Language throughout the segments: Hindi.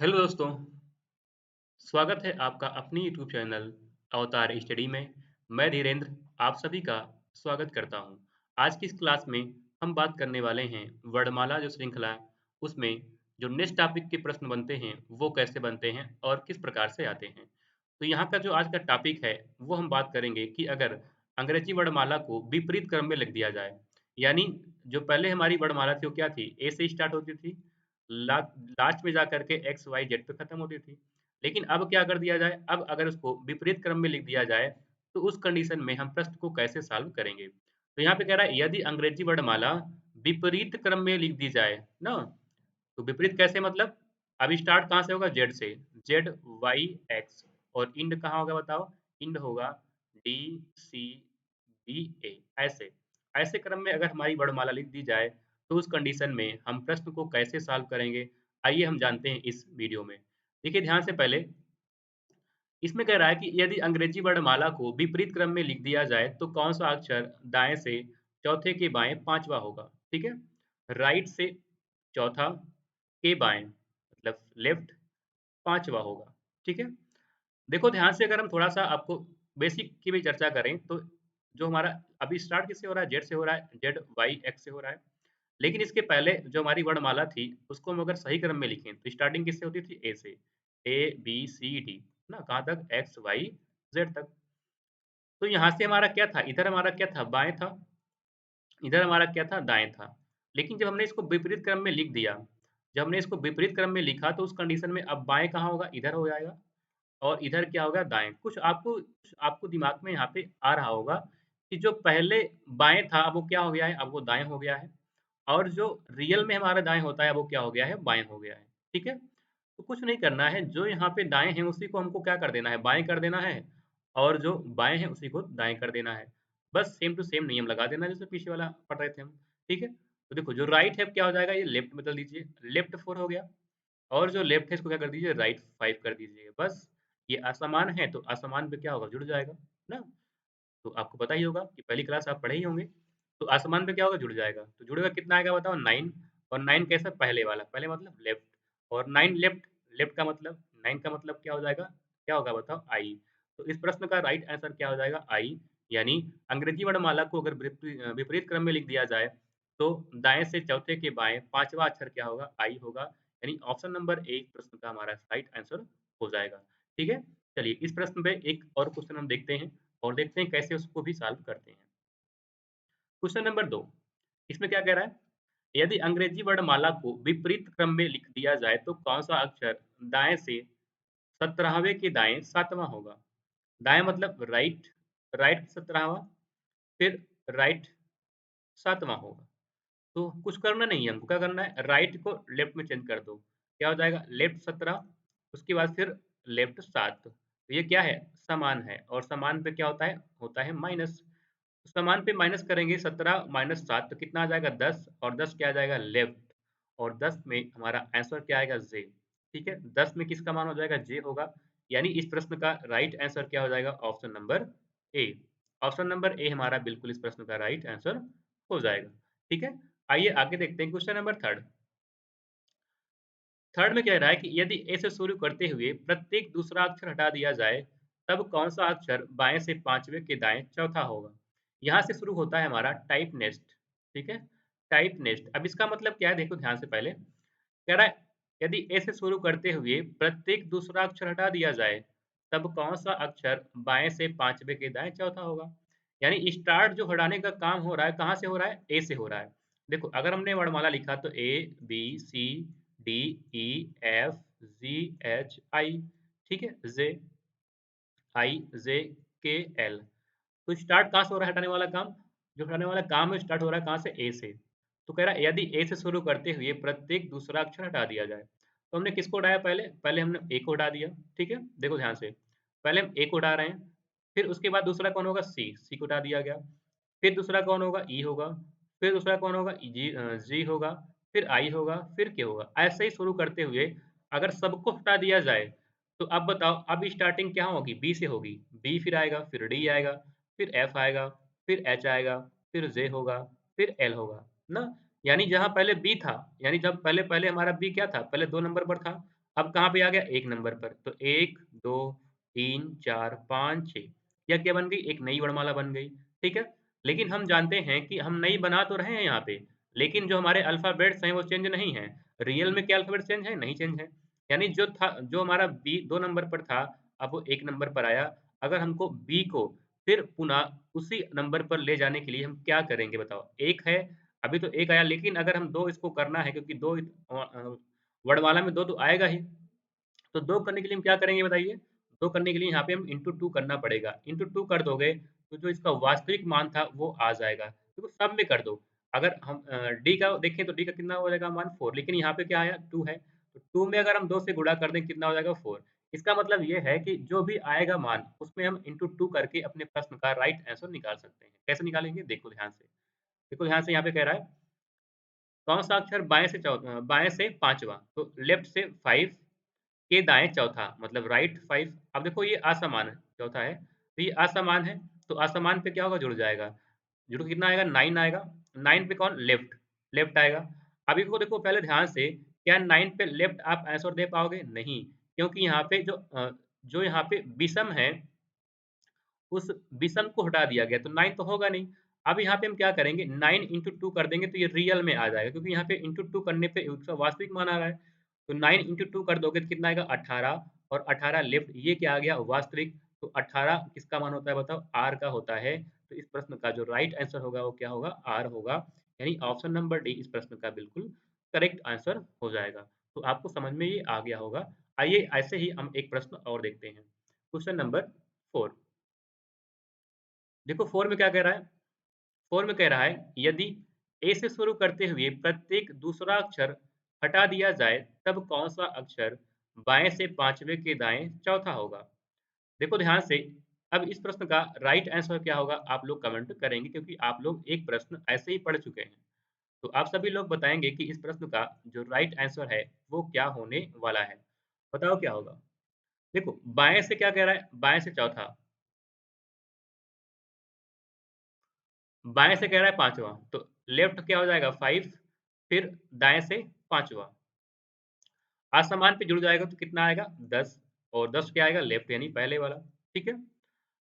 हेलो दोस्तों, स्वागत है आपका अपनी यूट्यूब चैनल अवतार स्टडी में। मैं धीरेन्द्र आप सभी का स्वागत करता हूं। आज की इस क्लास में हम बात करने वाले हैं वर्णमाला जो श्रृंखला है उसमें जो नेक्स्ट टॉपिक के प्रश्न बनते हैं वो कैसे बनते हैं और किस प्रकार से आते हैं। तो यहाँ का जो आज का टॉपिक है वो हम बात करेंगे कि अगर अंग्रेजी वर्णमाला को विपरीत क्रम में लिख दिया जाए, यानी जो पहले हमारी वर्णमाला थी वो क्या थी, ए से स्टार्ट होती थी, लास्ट में जाकर के एक्स वाई जेड पे खत्म होती थी। लेकिन अब क्या कर दिया जाए, अब अगर उसको विपरीत क्रम में लिख दिया जाए, तो उस कंडीशन में हम प्रश्न को कैसे सॉल्व करेंगे? तो यहाँ पे कह रहा है यदि अंग्रेजी वर्णमाला विपरीत क्रम में लिख दी जाए ना, तो विपरीत कैसे मतलब? अब स्टार्ट कहाँ से होगा? जेड से, जेड वाई एक्स, और इंड कहाँ होगा बताओ? इंड होगा डी सी बी ए। ऐसे ऐसे क्रम में अगर हमारी वर्णमाला लिख दी जाए, तो उस कंडीशन में हम प्रश्न को कैसे सॉल्व करेंगे? आइए हम जानते हैं इस वीडियो में। देखिए ध्यान से, पहले इसमें कह रहा है कि यदि अंग्रेजी वर्णमाला को विपरीत क्रम में लिख दिया जाए तो कौन सा अक्षर दाएं से चौथे के बाएं पांचवा होगा। ठीक है, राइट से चौथा के बाएं मतलब लेफ्ट पांचवा होगा। ठीक है, देखो ध्यान से, अगर हम थोड़ा सा आपको बेसिक की भी चर्चा करें तो जो हमारा अभी स्टार्ट किससे हो रहा है? जेड से हो रहा है, जेड वाई एक्स से हो रहा है। लेकिन इसके पहले जो हमारी वर्णमाला थी उसको हम अगर सही क्रम में लिखें तो स्टार्टिंग किससे होती थी? ए से, ए बी सी डी ना, कहाँ तक? एक्स वाई जेड तक। तो यहाँ से हमारा क्या था? इधर हमारा क्या था? बाएं था, इधर हमारा क्या था? दाएं था। लेकिन जब हमने इसको विपरीत क्रम में लिख दिया, जब हमने इसको विपरीत क्रम में लिखा तो उस कंडीशन में अब बाएं कहाँ होगा? इधर हो जाएगा, और इधर क्या होगा? दाएं। कुछ आपको दिमाग में यहाँ पे आ रहा होगा कि जो पहले बाएं था अब वो क्या हो गया है? अब वो दाएं हो गया है, और जो रियल में हमारा दाएँ होता है वो क्या हो गया है? बाएँ हो गया है। ठीक है? तो कुछ नहीं करना है, जो यहाँ पे दाएँ हैं उसी को हमको क्या कर देना है? बाएँ कर देना है, और जो बाएँ हैं उसी को दाएँ कर देना है। बस सेम टू सेम नियम लगा देना जैसे पीछे वाला पढ़ रहे थे हम। ठीक है? तो देखो जो राइट है क्या हो जाएगा? ये लेफ्ट बदल दीजिए, लेफ्ट 4 हो गया, और जो लेफ्ट है इसको क्या कर दीजिए? राइट 5 कर दीजिए। बस ये असमान है तो असमान पे क्या होगा? जुड़ जाएगा, ना? तो आपको पता ही होगा कि पहली क्लास आप पढ़े ही होंगे। तो आसमान पे क्या होगा? जुड़ जाएगा। तो जुड़ेगा कितना आएगा बताओ? 9। और 9 कैसा? पहले वाला, पहले मतलब लेफ्ट, और 9 लेफ्ट, लेफ्ट का मतलब 9 का मतलब क्या हो जाएगा? क्या होगा बताओ? आई। तो इस प्रश्न का राइट आंसर क्या हो जाएगा? आई। यानी अंग्रेजी वर्णमाला को अगर विपरीत क्रम में लिख दिया जाए, तो दाएँ से चौथे के बाएँ पाँचवाँ अक्षर क्या होगा? आई होगा। यानी ऑप्शन नंबर ए प्रश्न का हमारा राइट आंसर हो जाएगा। ठीक है? चलिए इस प्रश्न पे एक और क्वेश्चन हम देखते हैं, और देखते हैं कैसे उसको भी सॉल्व करते हैं। क्वेश्चन नंबर 2, इसमें क्या कह रहा है? यदि अंग्रेजी वर्णमाला को विपरीत क्रम में लिख दिया जाए तो कौन सा अक्षर दाएं से 17वें के दाएं 7वां होगा? दाएं मतलब राइट, राइट 17वां, फिर राइट 7वां होगा। तो कुछ करना नहीं है, हमको क्या करना है? राइट को लेफ्ट में चेंज कर दो। क्या हो जाएगा? लेफ्ट 17, उसके बाद फिर लेफ्ट 7। तो ये क्या है? समान है, और समान पे क्या होता है? होता है माइनस। समान पे माइनस करेंगे, 17 माइनस 7 तो कितना आ जाएगा? 10, और 10 क्या आ जाएगा? लेफ्ट, और 10 में हमारा आंसर क्या आएगा? जे। ठीक है, 10 में किसका मान हो जाएगा? जे होगा। यानी इस प्रश्न का राइट आंसर क्या हो जाएगा? Option number A. Option number A हमारा बिल्कुल इस प्रश्न का राइट आंसर हो जाएगा। ठीक है, आइए आगे देखते हैं क्वेश्चन नंबर थर्ड। थर्ड में कह रहा है कि यदि ए से शुरू करते हुए प्रत्येक दूसरा अक्षर हटा दिया जाए, तब कौन सा अक्षर बाएं से पांचवें के दाएं चौथा होगा? यहाँ से शुरू होता है हमारा टाइप नेस्ट। ठीक है, टाइप नेस्ट। अब इसका मतलब क्या है? देखो ध्यान से, पहले कह रहा है यदि ए से शुरू करते हुए प्रत्येक दूसरा अक्षर हटा दिया जाए, तब कौन सा अक्षर बाएं से पांचवें के दाएं चौथा होगा? यानी स्टार्ट जो हटाने का काम हो रहा है कहाँ से हो रहा है? ए से हो रहा है। देखो अगर हमने वर्णमाला लिखा तो A B C D E F G H I, ठीक है, जे आई जे के एल। तो स्टार्ट कहाँ से हो रहा है हटाने वाला काम? जो हटाने वाला काम है स्टार्ट हो रहा है कहाँ से? ए से। तो कह रहा है यदि ए से शुरू करते हुए प्रत्येक दूसरा अक्षर हटा दिया जाए, तो हमने किसको हटाया? पहले पहले हमने ए को हटा दिया। ठीक है, देखो ध्यान से, पहले हम ए को हटा रहे हैं, फिर उसके बाद दूसरा कौन होगा? सी, सी को हटा दिया गया। फिर दूसरा कौन होगा? ई होगा। फिर दूसरा कौन होगा? जी, जी होगा। फिर आई होगा, फिर के होगा। ऐसे ही शुरू करते हुए अगर सबको हटा दिया जाए, तो अब बताओ, अब स्टार्टिंग क्या होगी? बी से होगी। बी फिर आएगा, फिर डी आएगा, फिर एफ आएगा, फिर एच आएगा, फिर जे होगा, फिर एल होगा, ना? यानी जहाँ पहले बी था, यानी जब पहले पहले हमारा बी क्या था? पहले 2 नंबर पर था। अब कहाँ पे आ गया? 1 नंबर पर। तो 1, 2, 3, 4, 5, 6 यह क्या बन गई? एक नई वर्णमाला बन गई, ठीक है? लेकिन हम जानते हैं कि हम नई बना तो रहे हैं यहाँ पे, लेकिन जो हमारे अल्फ़ाबेट्स हैं वो चेंज नहीं हैं। रियल में क्या अल्फ़ाबेट चेंज है? नहीं चेंज है। यानी जो हमारा बी 2 नंबर पर था, अब वो 1 नंबर पर आया। अगर हमको बी को फिर पुनः उसी नंबर पर ले जाने के लिए हम क्या करेंगे बताओ? 1 है, अभी तो 1 आया लेकिन अगर हम 2 इसको करना है क्योंकि 2 वर्णमाला में 2 तो आएगा ही। तो 2 करने के लिए हम क्या करेंगे बताइए? 2 करने के लिए यहाँ पे हम इंटू 2 करना पड़ेगा। इंटू 2 कर दोगे, तो जो इसका वास्तविक मान था वो आ जाएगा। देखो सब में कर दो। अगर हम डी का देखें तो डी का कितना हो जाएगा मान 4 लेकिन यहाँ पे क्या आया 2 है। तो 2 में अगर हम 2 से गुणा कर दें कितना हो जाएगा 4। इसका मतलब ये है कि जो भी आएगा मान उसमें हम इंटू 2 करके अपने प्रश्न का राइट आंसर निकाल सकते हैं। कैसे निकालेंगे? देखो ध्यान से। देखो ध्यान से यहाँ पे कह रहा है कौन-सा अक्षर बाएँ से 5वाँ तो लेफ्ट से 5 के दाएँ चौथा मतलब राइट 5 अब देखो ये असमान है, चौथा है, तो ये असमान है, तो असमान पे क्या होगा जुड़ जाएगा। जुड़ के कितना आएगा 9 आएगा, 9 पे कौन लेफ्ट, लेफ्ट आएगा। अब इसको देखो पहले ध्यान से, क्या 9 पे लेफ्ट आप आंसर दे पाओगे? नहीं, क्योंकि यहाँ पे जो यहाँ पे विषम है उस विषम को हटा दिया गया, तो 9 तो होगा नहीं। अब यहाँ पे हम क्या करेंगे 9 इंटू 2 कर देंगे तो ये रियल में आ जाएगा क्योंकि यहाँ पे इंटू 2 करने पे उसका वास्तविक मान आ रहा है। तो 9 इंटू 2 कर दोगे तो कितना आएगा 18 और 18 लेफ्ट ये क्या आ गया वास्तविक। तो 18 किसका मान होता है बताओ? R का होता है। तो इस प्रश्न का जो राइट आंसर होगा वो क्या होगा? R होगा। यानी ऑप्शन नंबर डी इस प्रश्न का बिल्कुल करेक्ट आंसर हो जाएगा। तो आपको समझ में ये आ गया होगा। आइए ऐसे ही हम एक प्रश्न और देखते हैं। क्वेश्चन नंबर 4 देखो 4 में क्या कह रहा है? 4 में कह रहा है यदि ए से शुरू करते हुए प्रत्येक दूसरा अक्षर हटा दिया जाए तब कौन सा अक्षर बाएं से पांचवें के दाएं चौथा होगा। देखो ध्यान से अब इस प्रश्न का राइट आंसर क्या होगा आप लोग कमेंट करेंगे क्योंकि आप लोग एक प्रश्न ऐसे ही पढ़ चुके हैं। तो आप सभी लोग बताएंगे कि इस प्रश्न का जो राइट आंसर है वो क्या होने वाला है। बताओ क्या होगा। देखो बाएं से क्या कह रहा है बाएं से चौथा बाएँ से कह रहा है 5वाँ, तो लेफ्ट क्या हो जाएगा 5 फिर दाएँ से 5वाँ। असमान पे जुड़ जाएगा तो कितना आएगा 10 और 10 क्या आएगा लेफ्ट यानी पहले वाला, ठीक है?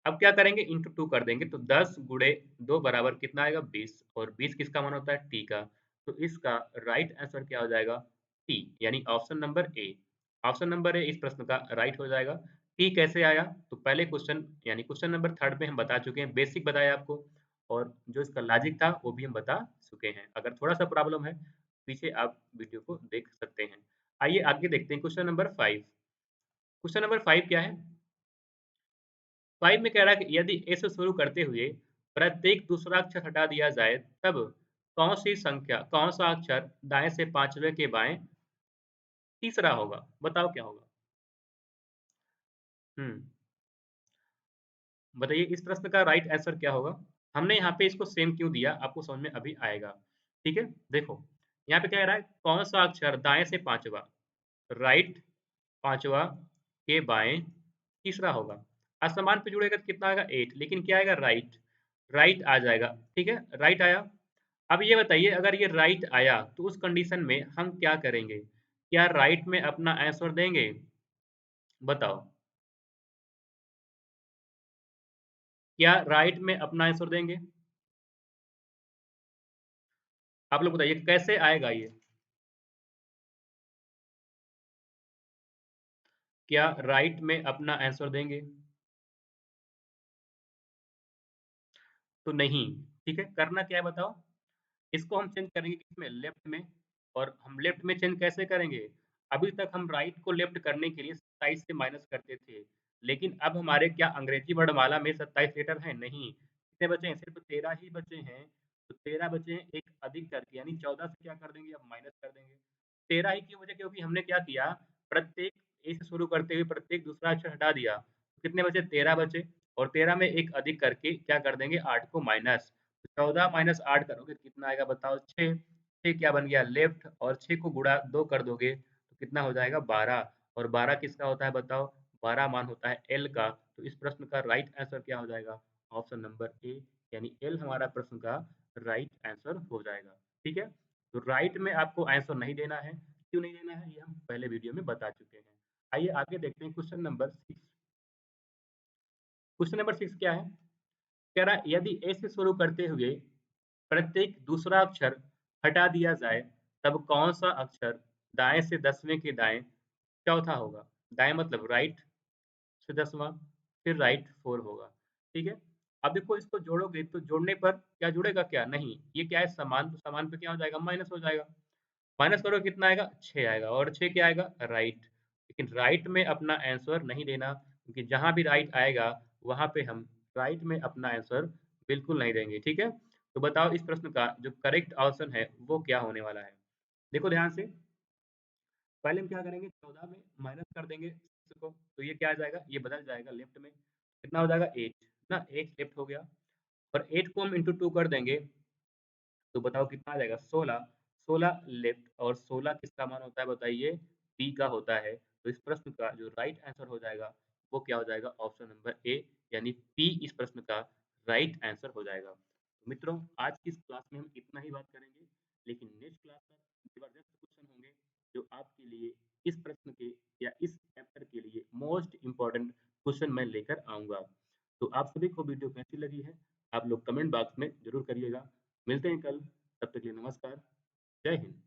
अब क्या करेंगे इंटू 2 कर देंगे तो 10 गुणे 2 बराबर कितना आएगा 20 और 20 किसका मान होता है टी का। तो इसका राइट आंसर क्या हो जाएगा टी यानी option number A. Option number A इस प्रश्न का राइट हो जाएगा। टी कैसे आया? तो पहले क्वेश्चन यानी क्वेश्चन नंबर 3 में हम बता चुके हैं, बेसिक बताया आपको और जो इसका लॉजिक था वो भी हम बता चुके हैं। अगर थोड़ा-सा प्रॉब्लम है, पीछे आप वीडियो को देख सकते हैं। आइए आगे देखते हैं क्वेश्चन नंबर 5। क्वेश्चन नंबर 5 क्या है? 5 में कह रहा है कि यदि ए से शुरू करते हुए प्रत्येक दूसरा अक्षर हटा दिया जाए तब कौन-सा अक्षर दाएँ से 5वें के बाएँ तीसरा होगा? बताओ क्या होगा? हुँ, बताइए इस प्रश्न का राइट आंसर क्या होगा? हमने यहाँ पे इसको सेम क्यों दिया आपको समझ में अभी आएगा। ठीक है? देखो, यहाँ पे क्या कह रहा है कौन-सा अक्षर दाएँ से 5वाँ राइट 5वाँ के बाएँ तीसरा होगा। असमान पे जुड़ेगा तो कितना आएगा 8 लेकिन क्या आएगा राइट, राइट आ जाएगा, ठीक है? राइट आया। अब ये बताइए अगर ये राइट आया तो उस कंडीशन में हम क्या करेंगे? क्या राइट में अपना आंसर देंगे? बताओ। क्या राइट में अपना आंसर देंगे? आप लोग बताइए कैसे आएगा ये? क्या राइट में अपना आंसर देंगे? तो नहीं, ठीक है? करना क्या है बताओ? इसको हम चेंज करेंगे किसमें? लेफ्ट में और हम लेफ्ट में चेंज कैसे करेंगे? अभी तक हम राइट को लेफ्ट करने के लिए 27 से माइनस करते थे, लेकिन अब हमारे क्या अंग्रेजी वर्णमाला में 27 लेटर हैं? नहीं। कितने बचे हैं? सिर्फ 13 ही बचे हैं। तो 13 बचे हैं, एक अधिक करके यानी 14 से क्या कर देंगे अब माइनस कर देंगे। 13 ही क्यों बचे? क्योंकि हमने क्या किया प्रत्येक ए से शुरू करते हुए प्रत्येक दूसरा अक्षर हटा दिया। कितने बचे? 13 बचे और 13 में एक अधिक करके क्या कर देंगे 8 को माइनस। 14 माइनस 8 करोगे तो कितना आएगा बताओ 6। 6 क्या बन गया लेफ्ट और 6 को गुणा 2 कर दोगे तो कितना हो जाएगा 12 और 12 किसका होता है बताओ? 12 मान होता है एल का। तो इस प्रश्न का राइट आंसर क्या हो जाएगा? ऑप्शन नंबर ए यानी एल हमारा प्रश्न का राइट आंसर हो जाएगा। ठीक है? तो राइट में आपको आंसर नहीं देना है। क्यों नहीं देना है, ये हम पहले वीडियो में बता चुके हैं। आइए आगे देखते हैं क्वेश्चन नंबर 6। क्वेश्चन नंबर 6 क्या है? कह रहा है यदि ए से शुरू करते हुए प्रत्येक दूसरा अक्षर हटा दिया जाए तब कौन सा अक्षर दाएं से 10वें के दाएं चौथा होगा? दाएं मतलब राइट से 10वां, फिर राइट 4 होगा। ठीक है। अब देखो इसको जोड़ोगे तो जोड़ने पर क्या जुड़ेगा, क्या नहीं, ये क्या है समान, तो समान पे क्या हो जाएगा, माइनस हो जाएगा। माइनस करोगे कितना आएगा, 6 आएगा, और 6 क्या आएगा, राइट। लेकिन राइट में अपना आंसर नहीं देना, क्योंकि जहां भी राइट आएगा वहां पे हम राइट में अपना आंसर बिल्कुल नहीं देंगे। ठीक है। तो बताओ इस प्रश्न का जो करेक्ट ऑप्शन है वो क्या होने वाला है? देखो ध्यान से, पहले हम क्या करेंगे, 14 में माइनस कर देंगे 6 को, तो ये क्या आ जाएगा, ये बदल जाएगा लेफ्ट में, कितना हो जाएगा 8 ना, 8 लेफ्ट हो गया। और 8 को हम इंटू 2 कर देंगे तो बताओ कितना आ जाएगा, 16। 16 लेफ्ट, और 16 किसका मान होता है बताइए, पी का होता है। तो इस प्रश्न का जो राइट आंसर हो जाएगा वो क्या हो जाएगा, ऑप्शन नंबर ए, यानी पी इस प्रश्न का राइट आंसर हो जाएगा। तो मित्रों आज की इस क्लास में हम इतना ही बात करेंगे, लेकिन नेक्स्ट क्लास में जबरदस्त क्वेश्चन होंगे जो आपके लिए इस प्रश्न के या इस चैप्टर के लिए मोस्ट इंपॉर्टेंट क्वेश्चन मैं लेकर आऊंगा। तो आप सभी को वीडियो कैसी लगी है आप लोग कमेंट बॉक्स में जरूर करिएगा। मिलते हैं कल, तब तक के लिए नमस्कार, जय हिंद।